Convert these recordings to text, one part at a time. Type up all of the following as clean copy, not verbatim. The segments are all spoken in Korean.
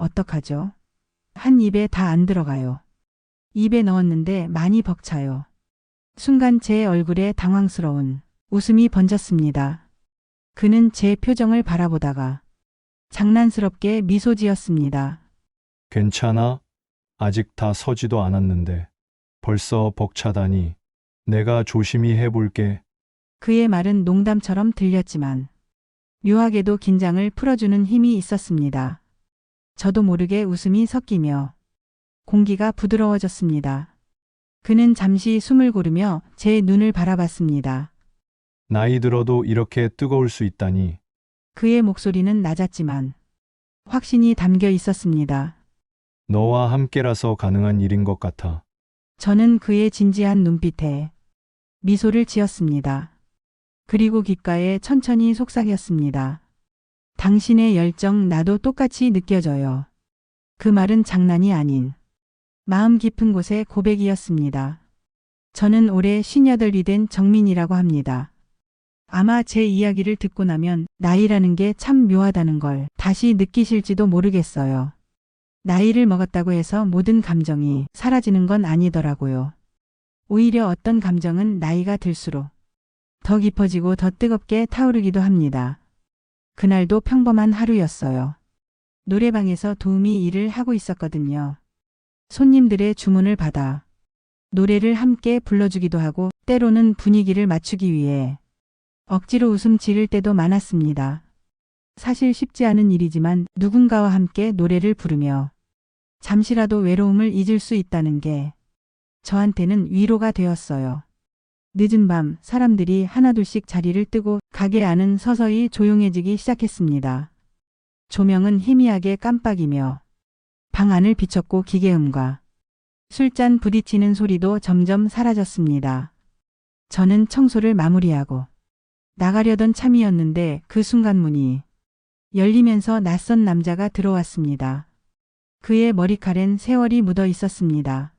어떡하죠? 한 입에 다 안 들어가요. 입에 넣었는데 많이 벅차요. 순간 제 얼굴에 당황스러운 웃음이 번졌습니다. 그는 제 표정을 바라보다가 장난스럽게 미소 지었습니다. 괜찮아? 아직 다 서지도 않았는데 벌써 벅차다니. 내가 조심히 해볼게. 그의 말은 농담처럼 들렸지만 묘하게도 긴장을 풀어주는 힘이 있었습니다. 저도 모르게 웃음이 섞이며 공기가 부드러워졌습니다. 그는 잠시 숨을 고르며 제 눈을 바라봤습니다. 나이 들어도 이렇게 뜨거울 수 있다니. 그의 목소리는 낮았지만 확신이 담겨 있었습니다. 너와 함께라서 가능한 일인 것 같아. 저는 그의 진지한 눈빛에 미소를 지었습니다. 그리고 귓가에 천천히 속삭였습니다. 당신의 열정 나도 똑같이 느껴져요. 그 말은 장난이 아닌 마음 깊은 곳의 고백이었습니다. 저는 올해 58이 된 정민이라고 합니다. 아마 제 이야기를 듣고 나면 나이라는 게 참 묘하다는 걸 다시 느끼실지도 모르겠어요. 나이를 먹었다고 해서 모든 감정이 사라지는 건 아니더라고요. 오히려 어떤 감정은 나이가 들수록 더 깊어지고 더 뜨겁게 타오르기도 합니다. 그날도 평범한 하루였어요. 노래방에서 도우미 일을 하고 있었거든요. 손님들의 주문을 받아 노래를 함께 불러주기도 하고 때로는 분위기를 맞추기 위해 억지로 웃음 지를 때도 많았습니다. 사실 쉽지 않은 일이지만 누군가와 함께 노래를 부르며 잠시라도 외로움을 잊을 수 있다는 게 저한테는 위로가 되었어요. 늦은 밤 사람들이 하나둘씩 자리를 뜨고 가게 안은 서서히 조용해지기 시작했습니다. 조명은 희미하게 깜빡이며 방 안을 비췄고 기계음과 술잔 부딪히는 소리도 점점 사라졌습니다. 저는 청소를 마무리하고 나가려던 참이었는데 그 순간 문이 열리면서 낯선 남자가 들어왔습니다. 그의 머리칼엔 세월이 묻어 있었습니다.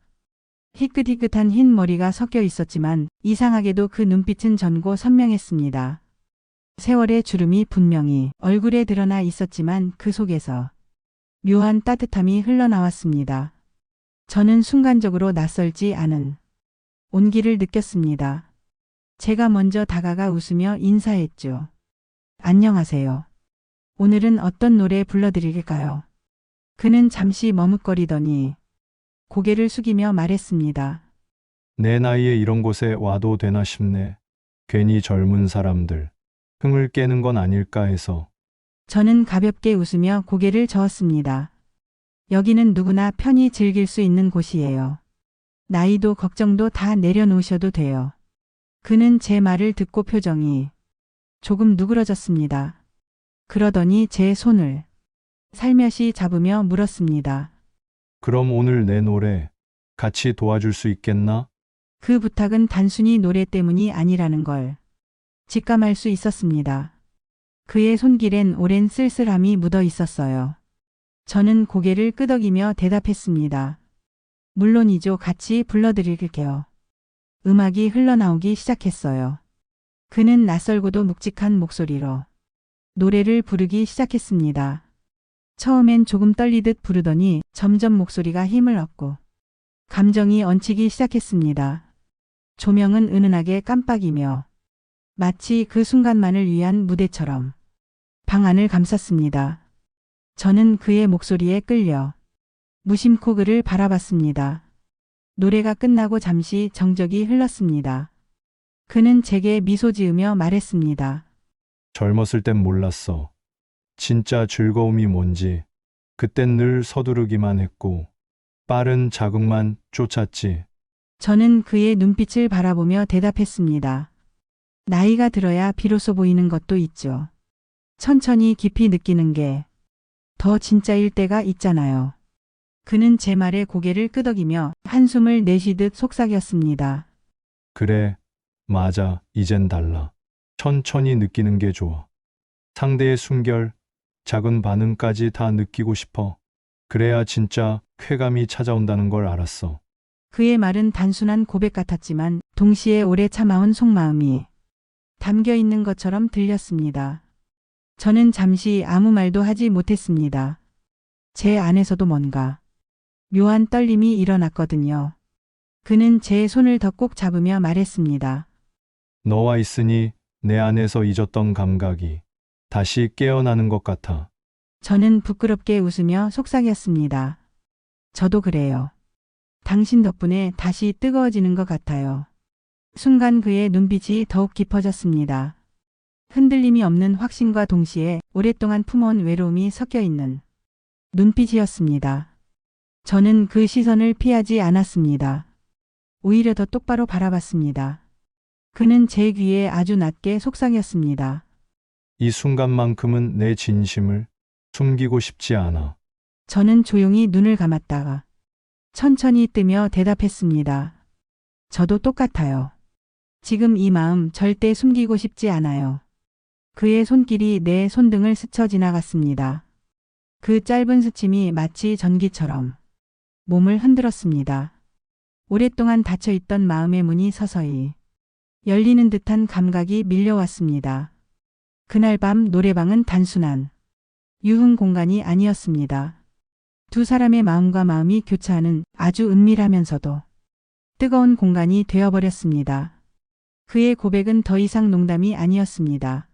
희끗희끗한 흰 머리가 섞여 있었지만 이상하게도 그 눈빛은 젊고 선명했습니다. 세월의 주름이 분명히 얼굴에 드러나 있었지만 그 속에서 묘한 따뜻함이 흘러나왔습니다. 저는 순간적으로 낯설지 않은 온기를 느꼈습니다. 제가 먼저 다가가 웃으며 인사했죠. 안녕하세요. 오늘은 어떤 노래 불러드릴까요? 그는 잠시 머뭇거리더니 고개를 숙이며 말했습니다. 내 나이에 이런 곳에 와도 되나 싶네. 괜히 젊은 사람들 흥을 깨는 건 아닐까 해서. 저는 가볍게 웃으며 고개를 저었습니다. 여기는 누구나 편히 즐길 수 있는 곳이에요. 나이도 걱정도 다 내려놓으셔도 돼요. 그는 제 말을 듣고 표정이 조금 누그러졌습니다. 그러더니 제 손을 살며시 잡으며 물었습니다. 그럼 오늘 내 노래 같이 도와줄 수 있겠나? 그 부탁은 단순히 노래 때문이 아니라는 걸 직감할 수 있었습니다. 그의 손길엔 오랜 쓸쓸함이 묻어 있었어요. 저는 고개를 끄덕이며 대답했습니다. 물론이죠. 같이 불러드릴게요. 음악이 흘러나오기 시작했어요. 그는 낯설고도 묵직한 목소리로 노래를 부르기 시작했습니다. 처음엔 조금 떨리듯 부르더니 점점 목소리가 힘을 얻고 감정이 얹히기 시작했습니다. 조명은 은은하게 깜빡이며 마치 그 순간만을 위한 무대처럼 방 안을 감쌌습니다. 저는 그의 목소리에 끌려 무심코 그를 바라봤습니다. 노래가 끝나고 잠시 정적이 흘렀습니다. 그는 제게 미소 지으며 말했습니다. 젊었을 땐 몰랐어. 진짜 즐거움이 뭔지. 그땐 늘 서두르기만 했고 빠른 자극만 쫓았지. 저는 그의 눈빛을 바라보며 대답했습니다. 나이가 들어야 비로소 보이는 것도 있죠. 천천히 깊이 느끼는 게 더 진짜일 때가 있잖아요. 그는 제 말에 고개를 끄덕이며 한숨을 내쉬듯 속삭였습니다. 그래, 맞아. 이젠 달라. 천천히 느끼는 게 좋아. 상대의 숨결, 작은 반응까지 다 느끼고 싶어. 그래야 진짜 쾌감이 찾아온다는 걸 알았어. 그의 말은 단순한 고백 같았지만 동시에 오래 참아온 속마음이 담겨 있는 것처럼 들렸습니다. 저는 잠시 아무 말도 하지 못했습니다. 제 안에서도 뭔가 묘한 떨림이 일어났거든요. 그는 제 손을 더 꼭 잡으며 말했습니다. 너와 있으니 내 안에서 잊었던 감각이 다시 깨어나는 것 같아. 저는 부끄럽게 웃으며 속삭였습니다. 저도 그래요. 당신 덕분에 다시 뜨거워지는 것 같아요. 순간 그의 눈빛이 더욱 깊어졌습니다. 흔들림이 없는 확신과 동시에 오랫동안 품어온 외로움이 섞여 있는 눈빛이었습니다. 저는 그 시선을 피하지 않았습니다. 오히려 더 똑바로 바라봤습니다. 그는 제 귀에 아주 낮게 속삭였습니다. 이 순간만큼은 내 진심을 숨기고 싶지 않아. 저는 조용히 눈을 감았다가 천천히 뜨며 대답했습니다. 저도 똑같아요. 지금 이 마음 절대 숨기고 싶지 않아요. 그의 손길이 내 손등을 스쳐 지나갔습니다. 그 짧은 스침이 마치 전기처럼 몸을 흔들었습니다. 오랫동안 닫혀있던 마음의 문이 서서히 열리는 듯한 감각이 밀려왔습니다. 그날 밤 노래방은 단순한 유흥 공간이 아니었습니다. 두 사람의 마음과 마음이 교차하는 아주 은밀하면서도 뜨거운 공간이 되어버렸습니다. 그의 고백은 더 이상 농담이 아니었습니다.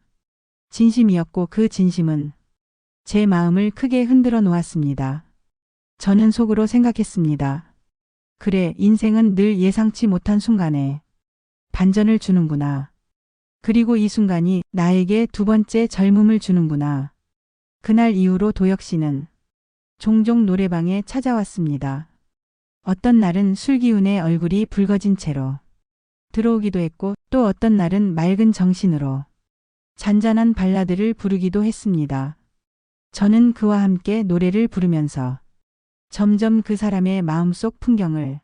진심이었고 그 진심은 제 마음을 크게 흔들어 놓았습니다. 저는 속으로 생각했습니다. 그래, 인생은 늘 예상치 못한 순간에 반전을 주는구나. 그리고 이 순간이 나에게 두 번째 젊음을 주는구나. 그날 이후로 도혁 씨는 종종 노래방에 찾아왔습니다. 어떤 날은 술 기운에 얼굴이 붉어진 채로 들어오기도 했고 또 어떤 날은 맑은 정신으로 잔잔한 발라드를 부르기도 했습니다. 저는 그와 함께 노래를 부르면서 점점 그 사람의 마음속 풍경을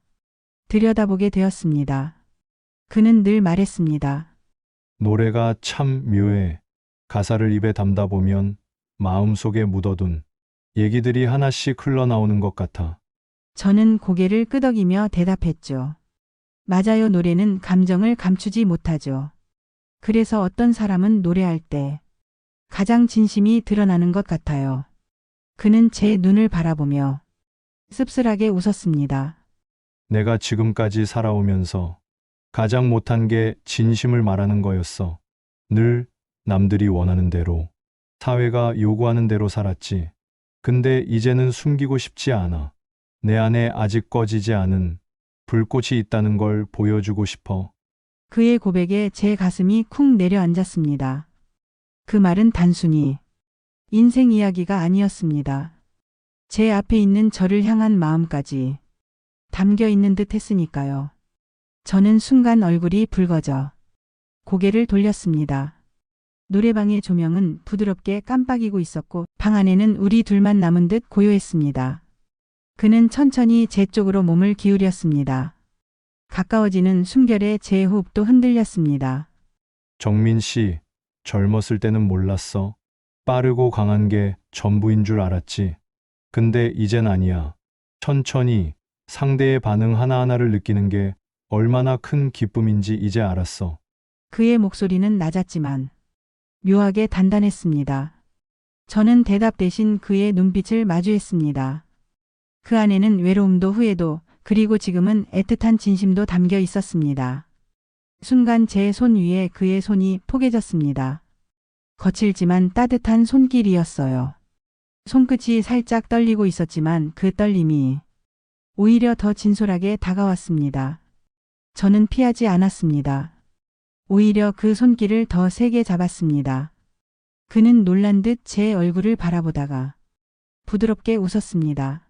들여다보게 되었습니다. 그는 늘 말했습니다. 노래가 참 묘해. 가사를 입에 담다 보면 마음속에 묻어둔 얘기들이 하나씩 흘러나오는 것 같아. 저는 고개를 끄덕이며 대답했죠. 맞아요. 노래는 감정을 감추지 못하죠. 그래서 어떤 사람은 노래할 때 가장 진심이 드러나는 것 같아요. 그는 제 눈을 바라보며 씁쓸하게 웃었습니다. 내가 지금까지 살아오면서 가장 못한 게 진심을 말하는 거였어. 늘 남들이 원하는 대로, 사회가 요구하는 대로 살았지. 근데 이제는 숨기고 싶지 않아. 내 안에 아직 꺼지지 않은 불꽃이 있다는 걸 보여주고 싶어. 그의 고백에 제 가슴이 쿵 내려앉았습니다. 그 말은 단순히 인생 이야기가 아니었습니다. 제 앞에 있는 저를 향한 마음까지 담겨 있는 듯 했으니까요. 저는 순간 얼굴이 붉어져 고개를 돌렸습니다. 노래방의 조명은 부드럽게 깜빡이고 있었고 방 안에는 우리 둘만 남은 듯 고요했습니다. 그는 천천히 제 쪽으로 몸을 기울였습니다. 가까워지는 숨결에 제 호흡도 흔들렸습니다. 정민 씨, 젊었을 때는 몰랐어. 빠르고 강한 게 전부인 줄 알았지. 근데 이젠 아니야. 천천히 상대의 반응 하나하나를 느끼는 게 얼마나 큰 기쁨인지 이제 알았어. 그의 목소리는 낮았지만 묘하게 단단했습니다. 저는 대답 대신 그의 눈빛을 마주했습니다. 그 안에는 외로움도 후회도 그리고 지금은 애틋한 진심도 담겨 있었습니다. 순간 제 손 위에 그의 손이 포개졌습니다. 거칠지만 따뜻한 손길이었어요. 손끝이 살짝 떨리고 있었지만 그 떨림이 오히려 더 진솔하게 다가왔습니다. 저는 피하지 않았습니다. 오히려 그 손길을 더 세게 잡았습니다. 그는 놀란 듯 제 얼굴을 바라보다가 부드럽게 웃었습니다.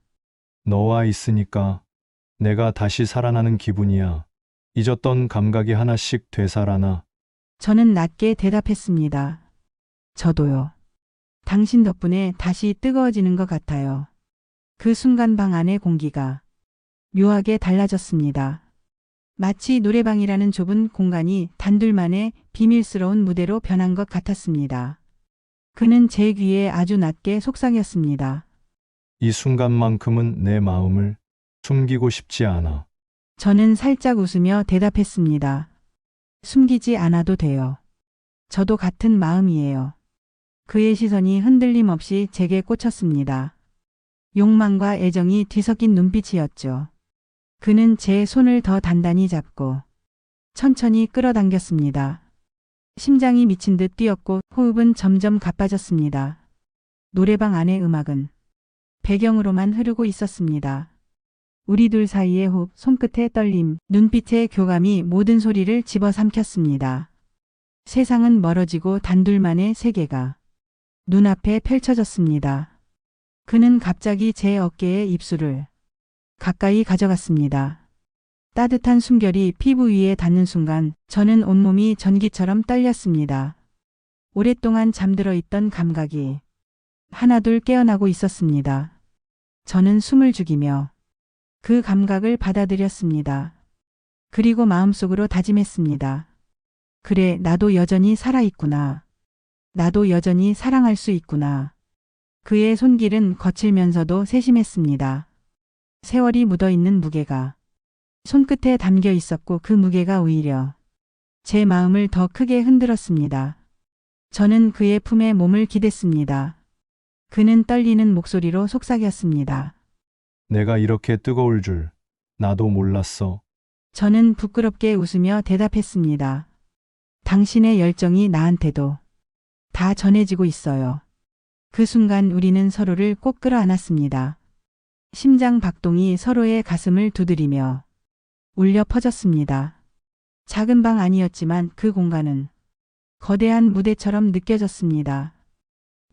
너와 있으니까 내가 다시 살아나는 기분이야. 잊었던 감각이 하나씩 되살아나. 저는 낮게 대답했습니다. 저도요. 당신 덕분에 다시 뜨거워지는 것 같아요. 그 순간 방 안의 공기가 묘하게 달라졌습니다. 마치 노래방이라는 좁은 공간이 단둘만의 비밀스러운 무대로 변한 것 같았습니다. 그는 제 귀에 아주 낮게 속삭였습니다. 이 순간만큼은 내 마음을 숨기고 싶지 않아. 저는 살짝 웃으며 대답했습니다. 숨기지 않아도 돼요. 저도 같은 마음이에요. 그의 시선이 흔들림 없이 제게 꽂혔습니다. 욕망과 애정이 뒤섞인 눈빛이었죠. 그는 제 손을 더 단단히 잡고 천천히 끌어당겼습니다. 심장이 미친 듯 뛰었고 호흡은 점점 가빠졌습니다. 노래방 안의 음악은 배경으로만 흐르고 있었습니다. 우리 둘 사이의 호흡, 손끝의 떨림, 눈빛의 교감이 모든 소리를 집어삼켰습니다. 세상은 멀어지고 단둘만의 세계가 눈앞에 펼쳐졌습니다. 그는 갑자기 제 어깨에 입술을 가까이 가져갔습니다. 따뜻한 숨결이 피부 위에 닿는 순간 저는 온몸이 전기처럼 떨렸습니다. 오랫동안 잠들어 있던 감각이 하나둘 깨어나고 있었습니다. 저는 숨을 죽이며 그 감각을 받아들였습니다. 그리고 마음속으로 다짐했습니다. 그래, 나도 여전히 살아있구나. 나도 여전히 사랑할 수 있구나. 그의 손길은 거칠면서도 세심했습니다. 세월이 묻어있는 무게가 손끝에 담겨 있었고 그 무게가 오히려 제 마음을 더 크게 흔들었습니다. 저는 그의 품에 몸을 기댔습니다. 그는 떨리는 목소리로 속삭였습니다. 내가 이렇게 뜨거울 줄 나도 몰랐어. 저는 부끄럽게 웃으며 대답했습니다. 당신의 열정이 나한테도 다 전해지고 있어요. 그 순간 우리는 서로를 꼭 끌어안았습니다. 심장 박동이 서로의 가슴을 두드리며 울려 퍼졌습니다. 작은 방 아니었지만 그 공간은 거대한 무대처럼 느껴졌습니다.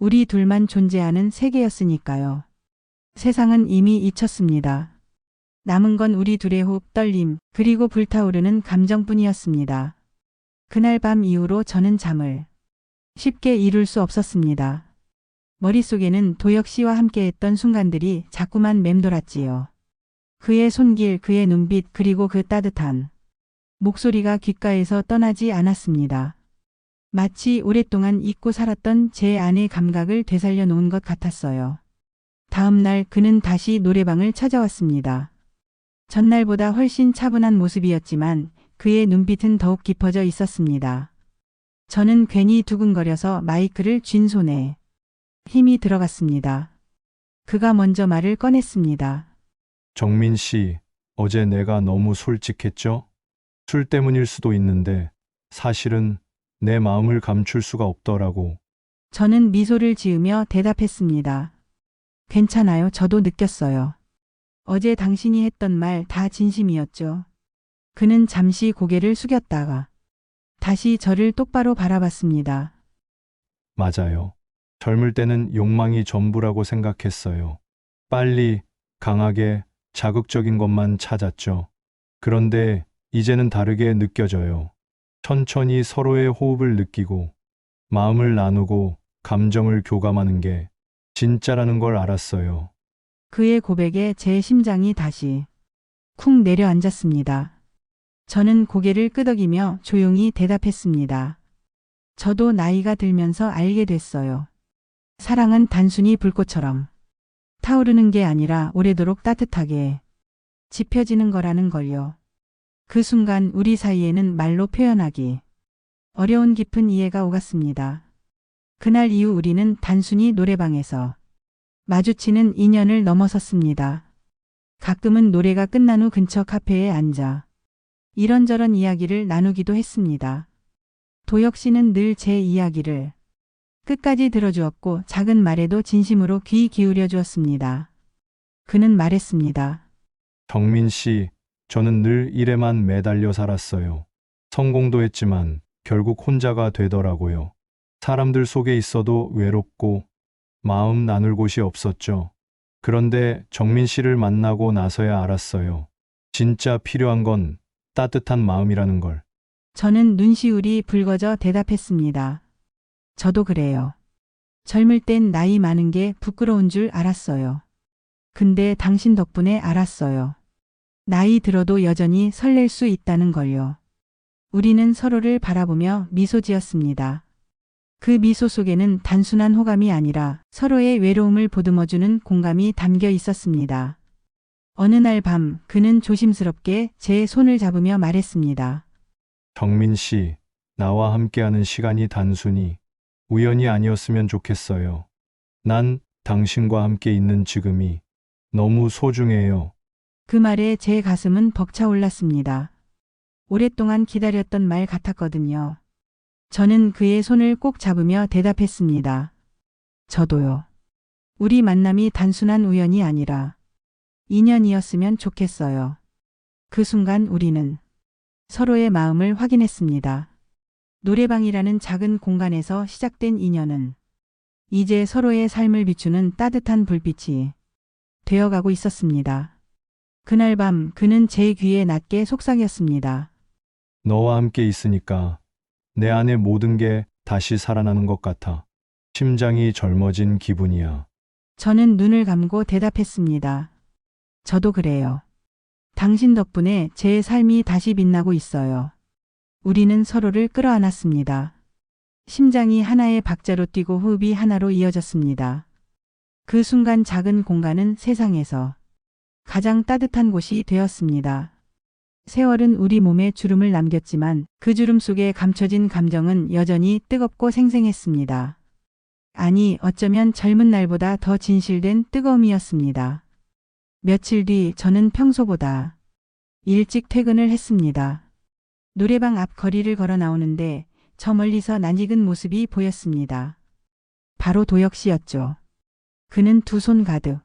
우리 둘만 존재하는 세계였으니까요. 세상은 이미 잊혔습니다. 남은 건 우리 둘의 호흡, 떨림, 그리고 불타오르는 감정뿐이었습니다. 그날 밤 이후로 저는 잠을 쉽게 이룰 수 없었습니다. 머릿속에는 도혁 씨와 함께했던 순간들이 자꾸만 맴돌았지요. 그의 손길, 그의 눈빛, 그리고 그 따뜻한 목소리가 귓가에서 떠나지 않았습니다. 마치 오랫동안 잊고 살았던 제 안의 감각을 되살려 놓은 것 같았어요. 다음 날 그는 다시 노래방을 찾아왔습니다. 전날보다 훨씬 차분한 모습이었지만 그의 눈빛은 더욱 깊어져 있었습니다. 저는 괜히 두근거려서 마이크를 쥔 손에 힘이 들어갔습니다. 그가 먼저 말을 꺼냈습니다. 정민 씨, 어제 내가 너무 솔직했죠? 술 때문일 수도 있는데 사실은 내 마음을 감출 수가 없더라고. 저는 미소를 지으며 대답했습니다. 괜찮아요. 저도 느꼈어요. 어제 당신이 했던 말 다 진심이었죠. 그는 잠시 고개를 숙였다가 다시 저를 똑바로 바라봤습니다. 맞아요. 젊을 때는 욕망이 전부라고 생각했어요. 빨리, 강하게, 자극적인 것만 찾았죠. 그런데 이제는 다르게 느껴져요. 천천히 서로의 호흡을 느끼고 마음을 나누고 감정을 교감하는 게 진짜라는 걸 알았어요. 그의 고백에 제 심장이 다시 쿵 내려앉았습니다. 저는 고개를 끄덕이며 조용히 대답했습니다. 저도 나이가 들면서 알게 됐어요. 사랑은 단순히 불꽃처럼 타오르는 게 아니라 오래도록 따뜻하게 지펴지는 거라는 걸요. 그 순간 우리 사이에는 말로 표현하기 어려운 깊은 이해가 오갔습니다. 그날 이후 우리는 단순히 노래방에서 마주치는 인연을 넘어섰습니다. 가끔은 노래가 끝난 후 근처 카페에 앉아 이런저런 이야기를 나누기도 했습니다. 도혁 씨는 늘 제 이야기를 끝까지 들어주었고 작은 말에도 진심으로 귀 기울여 주었습니다. 그는 말했습니다. 정민 씨, 저는 늘 일에만 매달려 살았어요. 성공도 했지만 결국 혼자가 되더라고요. 사람들 속에 있어도 외롭고 마음 나눌 곳이 없었죠. 그런데 정민 씨를 만나고 나서야 알았어요. 진짜 필요한 건 따뜻한 마음이라는 걸. 저는 눈시울이 붉어져 대답했습니다. 저도 그래요. 젊을 땐 나이 많은 게 부끄러운 줄 알았어요. 근데 당신 덕분에 알았어요. 나이 들어도 여전히 설렐 수 있다는 걸요. 우리는 서로를 바라보며 미소 지었습니다. 그 미소 속에는 단순한 호감이 아니라 서로의 외로움을 보듬어주는 공감이 담겨 있었습니다. 어느 날 밤 그는 조심스럽게 제 손을 잡으며 말했습니다. 정민 씨, 나와 함께하는 시간이 단순히 우연이 아니었으면 좋겠어요. 난 당신과 함께 있는 지금이 너무 소중해요. 그 말에 제 가슴은 벅차올랐습니다. 오랫동안 기다렸던 말 같았거든요. 저는 그의 손을 꼭 잡으며 대답했습니다. 저도요. 우리 만남이 단순한 우연이 아니라 인연이었으면 좋겠어요. 그 순간 우리는 서로의 마음을 확인했습니다. 노래방이라는 작은 공간에서 시작된 인연은 이제 서로의 삶을 비추는 따뜻한 불빛이 되어가고 있었습니다. 그날 밤 그는 제 귀에 낮게 속삭였습니다. 너와 함께 있으니까 내 안의 모든 게 다시 살아나는 것 같아. 심장이 젊어진 기분이야. 저는 눈을 감고 대답했습니다. 저도 그래요. 당신 덕분에 제 삶이 다시 빛나고 있어요. 우리는 서로를 끌어안았습니다. 심장이 하나의 박자로 뛰고 호흡이 하나로 이어졌습니다. 그 순간 작은 공간은 세상에서 가장 따뜻한 곳이 되었습니다. 세월은 우리 몸에 주름을 남겼지만 그 주름 속에 감춰진 감정은 여전히 뜨겁고 생생했습니다. 아니, 어쩌면 젊은 날보다 더 진실된 뜨거움이었습니다. 며칠 뒤 저는 평소보다 일찍 퇴근을 했습니다. 노래방 앞 거리를 걸어 나오는데 저 멀리서 낯익은 모습이 보였습니다. 바로 도혁 씨였죠. 그는 두 손 가득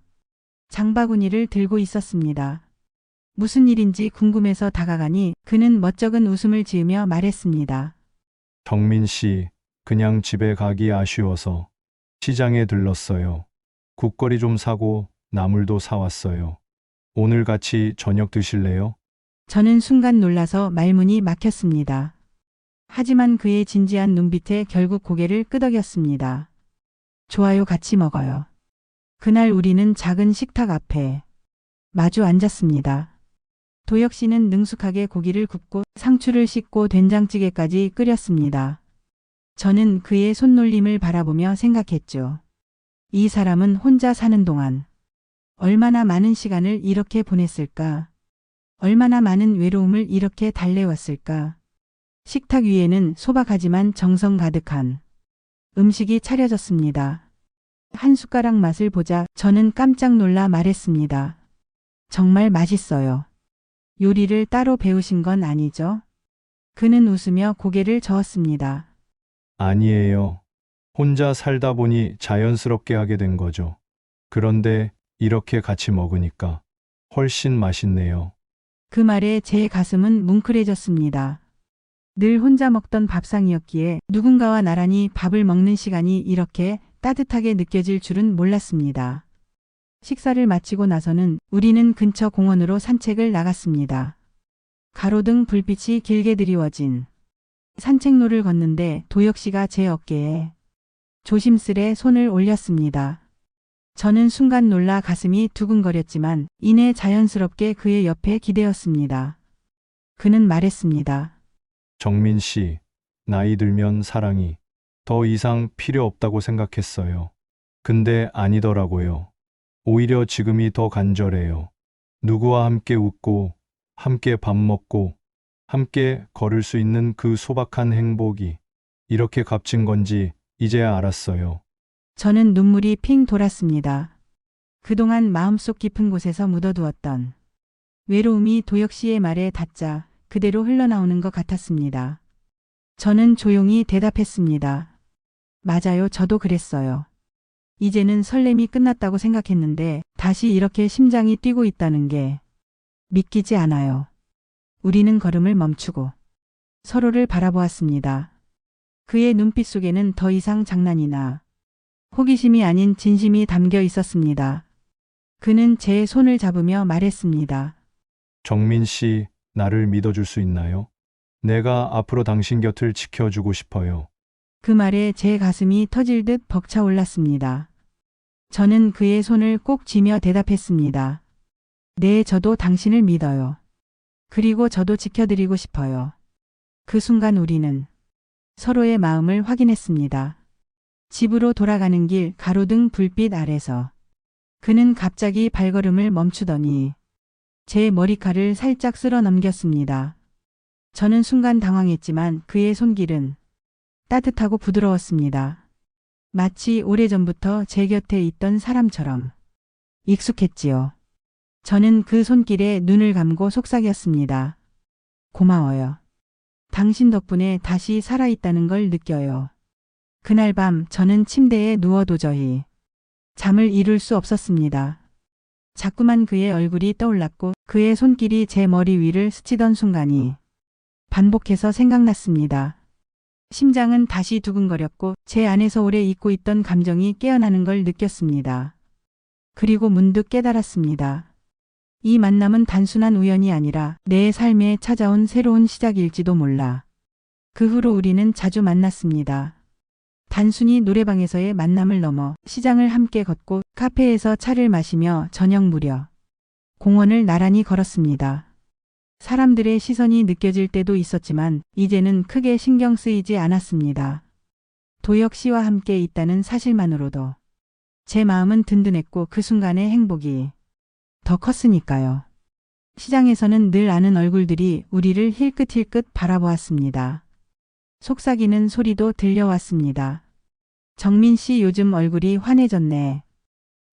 장바구니를 들고 있었습니다. 무슨 일인지 궁금해서 다가가니 그는 멋쩍은 웃음을 지으며 말했습니다. 정민 씨, 그냥 집에 가기 아쉬워서 시장에 들렀어요. 국거리 좀 사고 나물도 사왔어요. 오늘 같이 저녁 드실래요? 저는 순간 놀라서 말문이 막혔습니다. 하지만 그의 진지한 눈빛에 결국 고개를 끄덕였습니다. 좋아요, 같이 먹어요. 그날 우리는 작은 식탁 앞에 마주 앉았습니다. 도혁 씨는 능숙하게 고기를 굽고 상추를 씻고 된장찌개까지 끓였습니다. 저는 그의 손놀림을 바라보며 생각했죠. 이 사람은 혼자 사는 동안 얼마나 많은 시간을 이렇게 보냈을까? 얼마나 많은 외로움을 이렇게 달래왔을까? 식탁 위에는 소박하지만 정성 가득한 음식이 차려졌습니다. 한 숟가락 맛을 보자 저는 깜짝 놀라 말했습니다. 정말 맛있어요. 요리를 따로 배우신 건 아니죠? 그는 웃으며 고개를 저었습니다. 아니에요. 혼자 살다 보니 자연스럽게 하게 된 거죠. 그런데 이렇게 같이 먹으니까 훨씬 맛있네요. 그 말에 제 가슴은 뭉클해졌습니다. 늘 혼자 먹던 밥상이었기에 누군가와 나란히 밥을 먹는 시간이 이렇게 따뜻하게 느껴질 줄은 몰랐습니다. 식사를 마치고 나서는 우리는 근처 공원으로 산책을 나갔습니다. 가로등 불빛이 길게 드리워진 산책로를 걷는데 도혁 씨가 제 어깨에 조심스레 손을 올렸습니다. 저는 순간 놀라 가슴이 두근거렸지만 이내 자연스럽게 그의 옆에 기대었습니다. 그는 말했습니다. 정민 씨, 나이 들면 사랑이 더 이상 필요 없다고 생각했어요. 근데 아니더라고요. 오히려 지금이 더 간절해요. 누구와 함께 웃고, 함께 밥 먹고, 함께 걸을 수 있는 그 소박한 행복이 이렇게 값진 건지 이제야 알았어요. 저는 눈물이 핑 돌았습니다. 그동안 마음속 깊은 곳에서 묻어두었던 외로움이 도혁 씨의 말에 닿자 그대로 흘러나오는 것 같았습니다. 저는 조용히 대답했습니다. 맞아요, 저도 그랬어요. 이제는 설렘이 끝났다고 생각했는데 다시 이렇게 심장이 뛰고 있다는 게 믿기지 않아요. 우리는 걸음을 멈추고 서로를 바라보았습니다. 그의 눈빛 속에는 더 이상 장난이나 호기심이 아닌 진심이 담겨 있었습니다. 그는 제 손을 잡으며 말했습니다. 정민 씨, 나를 믿어줄 수 있나요? 내가 앞으로 당신 곁을 지켜주고 싶어요. 그 말에 제 가슴이 터질 듯 벅차올랐습니다. 저는 그의 손을 꼭 쥐며 대답했습니다. 네, 저도 당신을 믿어요. 그리고 저도 지켜드리고 싶어요. 그 순간 우리는 서로의 마음을 확인했습니다. 집으로 돌아가는 길 가로등 불빛 아래서 그는 갑자기 발걸음을 멈추더니 제 머리칼을 살짝 쓸어 넘겼습니다. 저는 순간 당황했지만 그의 손길은 따뜻하고 부드러웠습니다. 마치 오래전부터 제 곁에 있던 사람처럼 익숙했지요. 저는 그 손길에 눈을 감고 속삭였습니다. 고마워요. 당신 덕분에 다시 살아있다는 걸 느껴요. 그날 밤 저는 침대에 누워 도저히 잠을 이룰 수 없었습니다. 자꾸만 그의 얼굴이 떠올랐고 그의 손길이 제 머리 위를 스치던 순간이 반복해서 생각났습니다. 심장은 다시 두근거렸고 제 안에서 오래 잊고 있던 감정이 깨어나는 걸 느꼈습니다. 그리고 문득 깨달았습니다. 이 만남은 단순한 우연이 아니라 내 삶에 찾아온 새로운 시작일지도 몰라. 그 후로 우리는 자주 만났습니다. 단순히 노래방에서의 만남을 넘어 시장을 함께 걷고 카페에서 차를 마시며 저녁 무렵 공원을 나란히 걸었습니다. 사람들의 시선이 느껴질 때도 있었지만 이제는 크게 신경 쓰이지 않았습니다. 도혁 씨와 함께 있다는 사실만으로도 제 마음은 든든했고 그 순간의 행복이 더 컸으니까요. 시장에서는 늘 아는 얼굴들이 우리를 힐끗힐끗 바라보았습니다. 속삭이는 소리도 들려왔습니다. 정민 씨 요즘 얼굴이 환해졌네.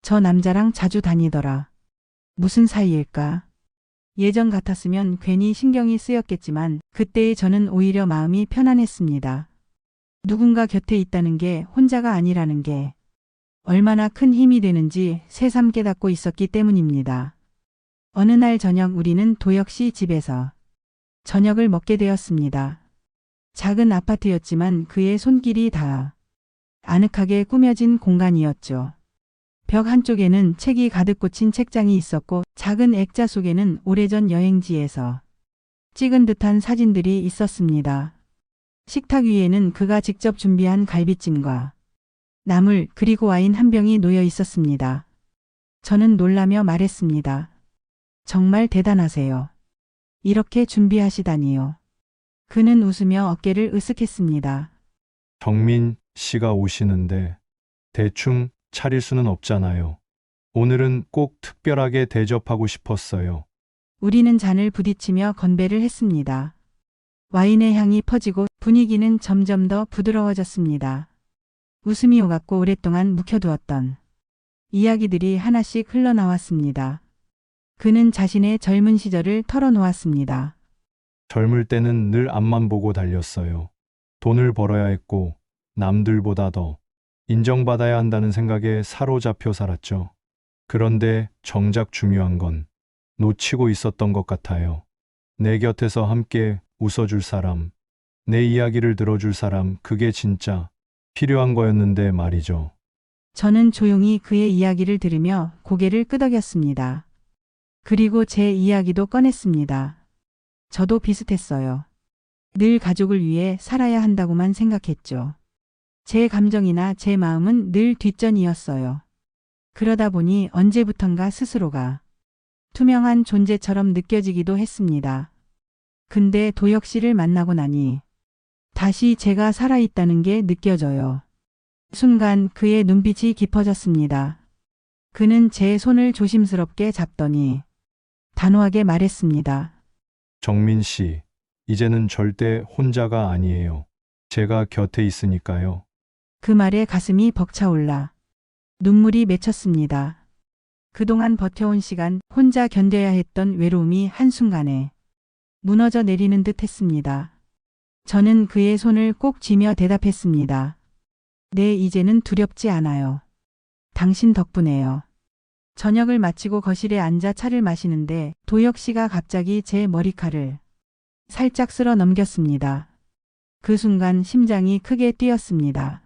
저 남자랑 자주 다니더라. 무슨 사이일까? 예전 같았으면 괜히 신경이 쓰였겠지만 그때의 저는 오히려 마음이 편안했습니다. 누군가 곁에 있다는 게 혼자가 아니라는 게 얼마나 큰 힘이 되는지 새삼 깨닫고 있었기 때문입니다. 어느 날 저녁 우리는 도혁 씨 집에서 저녁을 먹게 되었습니다. 작은 아파트였지만 그의 손길이 다 아늑하게 꾸며진 공간이었죠. 벽 한쪽에는 책이 가득 꽂힌 책장이 있었고 작은 액자 속에는 오래전 여행지에서 찍은 듯한 사진들이 있었습니다. 식탁 위에는 그가 직접 준비한 갈비찜과 나물 그리고 와인 한 병이 놓여 있었습니다. 저는 놀라며 말했습니다. 정말 대단하세요. 이렇게 준비하시다니요. 그는 웃으며 어깨를 으쓱했습니다. 정민 씨가 오시는데 대충 차릴 수는 없잖아요. 오늘은 꼭 특별하게 대접하고 싶었어요. 우리는 잔을 부딪히며 건배를 했습니다. 와인의 향이 퍼지고 분위기는 점점 더 부드러워졌습니다. 웃음이 오갔고 오랫동안 묵혀두었던 이야기들이 하나씩 흘러나왔습니다. 그는 자신의 젊은 시절을 털어놓았습니다. 젊을 때는 늘 앞만 보고 달렸어요. 돈을 벌어야 했고 남들보다 더 인정받아야 한다는 생각에 사로잡혀 살았죠. 그런데 정작 중요한 건 놓치고 있었던 것 같아요. 내 곁에서 함께 웃어줄 사람, 내 이야기를 들어줄 사람, 그게 진짜 필요한 거였는데 말이죠. 저는 조용히 그의 이야기를 들으며 고개를 끄덕였습니다. 그리고 제 이야기도 꺼냈습니다. 저도 비슷했어요. 늘 가족을 위해 살아야 한다고만 생각했죠. 제 감정이나 제 마음은 늘 뒷전이었어요. 그러다 보니 언제부턴가 스스로가 투명한 존재처럼 느껴지기도 했습니다. 근데 도혁 씨를 만나고 나니 다시 제가 살아있다는 게 느껴져요. 순간 그의 눈빛이 깊어졌습니다. 그는 제 손을 조심스럽게 잡더니 단호하게 말했습니다. 정민 씨, 이제는 절대 혼자가 아니에요. 제가 곁에 있으니까요. 그 말에 가슴이 벅차올라 눈물이 맺혔습니다. 그동안 버텨온 시간, 혼자 견뎌야 했던 외로움이 한순간에 무너져 내리는 듯 했습니다. 저는 그의 손을 꼭 쥐며 대답했습니다. 네, 이제는 두렵지 않아요. 당신 덕분에요. 저녁을 마치고 거실에 앉아 차를 마시는데 도혁 씨가 갑자기 제 머리칼을 살짝 쓸어 넘겼습니다. 그 순간 심장이 크게 뛰었습니다.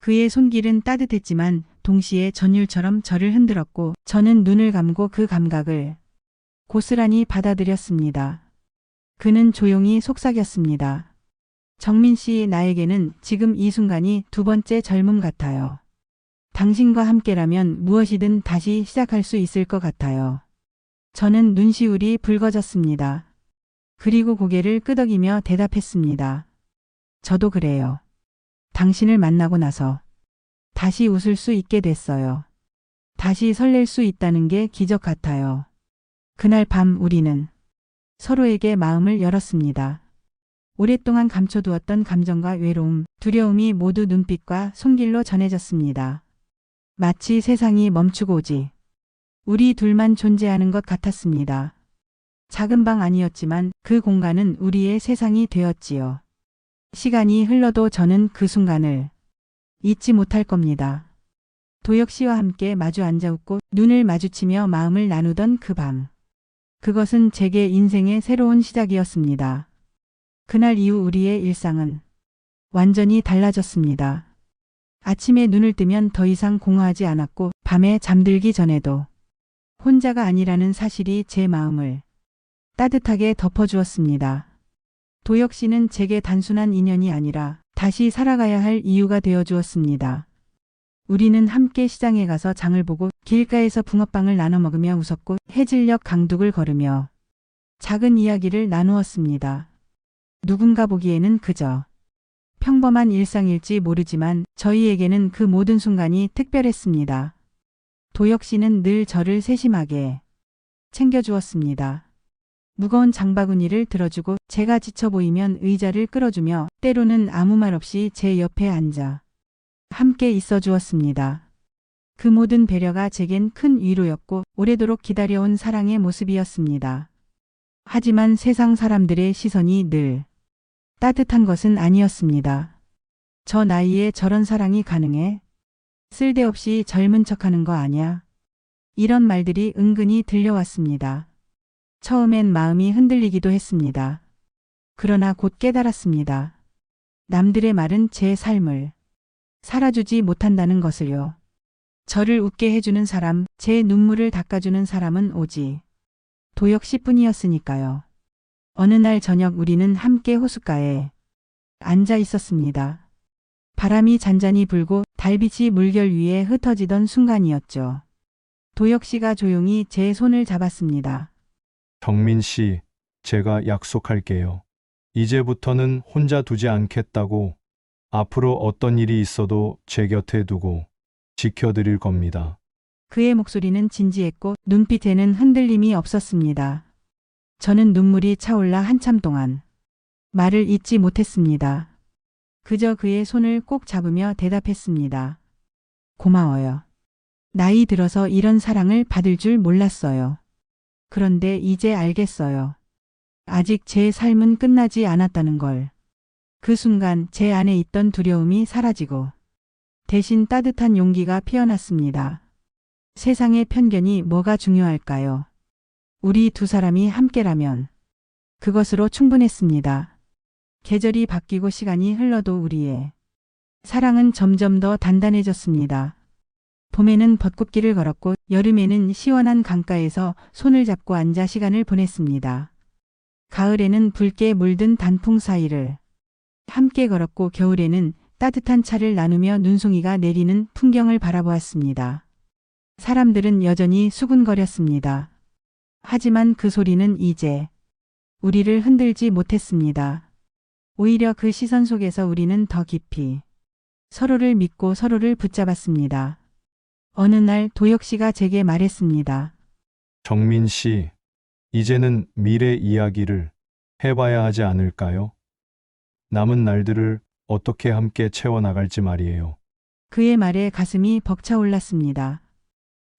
그의 손길은 따뜻했지만 동시에 전율처럼 저를 흔들었고 저는 눈을 감고 그 감각을 고스란히 받아들였습니다. 그는 조용히 속삭였습니다. 정민 씨, 나에게는 지금 이 순간이 두 번째 젊음 같아요. 당신과 함께라면 무엇이든 다시 시작할 수 있을 것 같아요. 저는 눈시울이 붉어졌습니다. 그리고 고개를 끄덕이며 대답했습니다. 저도 그래요. 당신을 만나고 나서 다시 웃을 수 있게 됐어요. 다시 설렐 수 있다는 게 기적 같아요. 그날 밤 우리는 서로에게 마음을 열었습니다. 오랫동안 감춰두었던 감정과 외로움, 두려움이 모두 눈빛과 손길로 전해졌습니다. 마치 세상이 멈추고 오지. 우리 둘만 존재하는 것 같았습니다. 작은 방 아니었지만 그 공간은 우리의 세상이 되었지요. 시간이 흘러도 저는 그 순간을 잊지 못할 겁니다. 도혁 씨와 함께 마주 앉아 웃고 눈을 마주치며 마음을 나누던 그 밤. 그것은 제게 인생의 새로운 시작이었습니다. 그날 이후 우리의 일상은 완전히 달라졌습니다. 아침에 눈을 뜨면 더 이상 공허하지 않았고 밤에 잠들기 전에도 혼자가 아니라는 사실이 제 마음을 따뜻하게 덮어주었습니다. 도혁 씨는 제게 단순한 인연이 아니라 다시 살아가야 할 이유가 되어주었습니다. 우리는 함께 시장에 가서 장을 보고 길가에서 붕어빵을 나눠 먹으며 웃었고 해질녘 강둑을 걸으며 작은 이야기를 나누었습니다. 누군가 보기에는 그저 평범한 일상일지 모르지만 저희에게는 그 모든 순간이 특별했습니다. 도혁 씨는 늘 저를 세심하게 챙겨주었습니다. 무거운 장바구니를 들어주고 제가 지쳐 보이면 의자를 끌어주며 때로는 아무 말 없이 제 옆에 앉아 함께 있어 주었습니다. 그 모든 배려가 제겐 큰 위로였고 오래도록 기다려온 사랑의 모습이었습니다. 하지만 세상 사람들의 시선이 늘 따뜻한 것은 아니었습니다. 저 나이에 저런 사랑이 가능해? 쓸데없이 젊은 척하는 거 아냐? 이런 말들이 은근히 들려왔습니다. 처음엔 마음이 흔들리기도 했습니다. 그러나 곧 깨달았습니다. 남들의 말은 제 삶을 살아주지 못한다는 것을요. 저를 웃게 해주는 사람, 제 눈물을 닦아주는 사람은 오직 도혁 씨뿐이었으니까요. 어느 날 저녁 우리는 함께 호숫가에 앉아 있었습니다. 바람이 잔잔히 불고 달빛이 물결 위에 흩어지던 순간이었죠. 도혁 씨가 조용히 제 손을 잡았습니다. 정민 씨, 제가 약속할게요. 이제부터는 혼자 두지 않겠다고. 앞으로 어떤 일이 있어도 제 곁에 두고 지켜드릴 겁니다. 그의 목소리는 진지했고 눈빛에는 흔들림이 없었습니다. 저는 눈물이 차올라 한참 동안 말을 잇지 못했습니다. 그저 그의 손을 꼭 잡으며 대답했습니다. 고마워요. 나이 들어서 이런 사랑을 받을 줄 몰랐어요. 그런데 이제 알겠어요. 아직 제 삶은 끝나지 않았다는 걸. 그 순간 제 안에 있던 두려움이 사라지고 대신 따뜻한 용기가 피어났습니다. 세상의 편견이 뭐가 중요할까요? 우리 두 사람이 함께라면 그것으로 충분했습니다. 계절이 바뀌고 시간이 흘러도 우리의 사랑은 점점 더 단단해졌습니다. 봄에는 벚꽃길을 걸었고 여름에는 시원한 강가에서 손을 잡고 앉아 시간을 보냈습니다. 가을에는 붉게 물든 단풍 사이를 함께 걸었고 겨울에는 따뜻한 차를 나누며 눈송이가 내리는 풍경을 바라보았습니다. 사람들은 여전히 수군거렸습니다. 하지만 그 소리는 이제 우리를 흔들지 못했습니다. 오히려 그 시선 속에서 우리는 더 깊이 서로를 믿고 서로를 붙잡았습니다. 어느 날 도혁 씨가 제게 말했습니다. 정민 씨, 이제는 미래 이야기를 해봐야 하지 않을까요? 남은 날들을 어떻게 함께 채워나갈지 말이에요. 그의 말에 가슴이 벅차올랐습니다.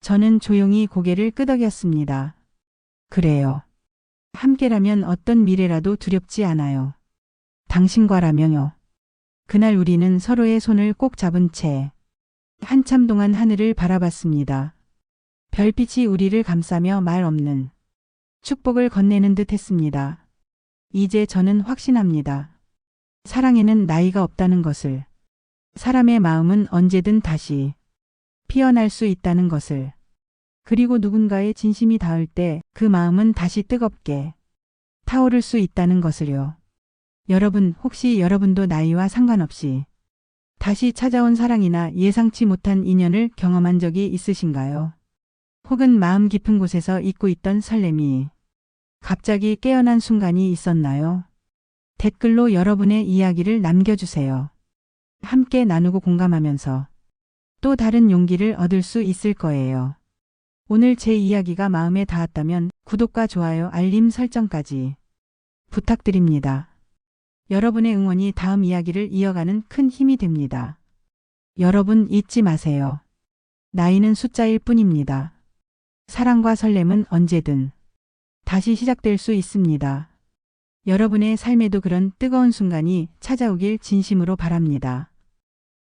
저는 조용히 고개를 끄덕였습니다. 그래요. 함께라면 어떤 미래라도 두렵지 않아요. 당신과라면요. 그날 우리는 서로의 손을 꼭 잡은 채 한참 동안 하늘을 바라봤습니다. 별빛이 우리를 감싸며 말 없는 축복을 건네는 듯 했습니다. 이제 저는 확신합니다. 사랑에는 나이가 없다는 것을, 사람의 마음은 언제든 다시 피어날 수 있다는 것을, 그리고 누군가의 진심이 닿을 때 그 마음은 다시 뜨겁게 타오를 수 있다는 것을요. 여러분, 혹시 여러분도 나이와 상관없이 다시 찾아온 사랑이나 예상치 못한 인연을 경험한 적이 있으신가요? 혹은 마음 깊은 곳에서 잊고 있던 설렘이 갑자기 깨어난 순간이 있었나요? 댓글로 여러분의 이야기를 남겨주세요. 함께 나누고 공감하면서 또 다른 용기를 얻을 수 있을 거예요. 오늘 제 이야기가 마음에 닿았다면 구독과 좋아요, 알림 설정까지 부탁드립니다. 여러분의 응원이 다음 이야기를 이어가는 큰 힘이 됩니다. 여러분 잊지 마세요. 나이는 숫자일 뿐입니다. 사랑과 설렘은 언제든 다시 시작될 수 있습니다. 여러분의 삶에도 그런 뜨거운 순간이 찾아오길 진심으로 바랍니다.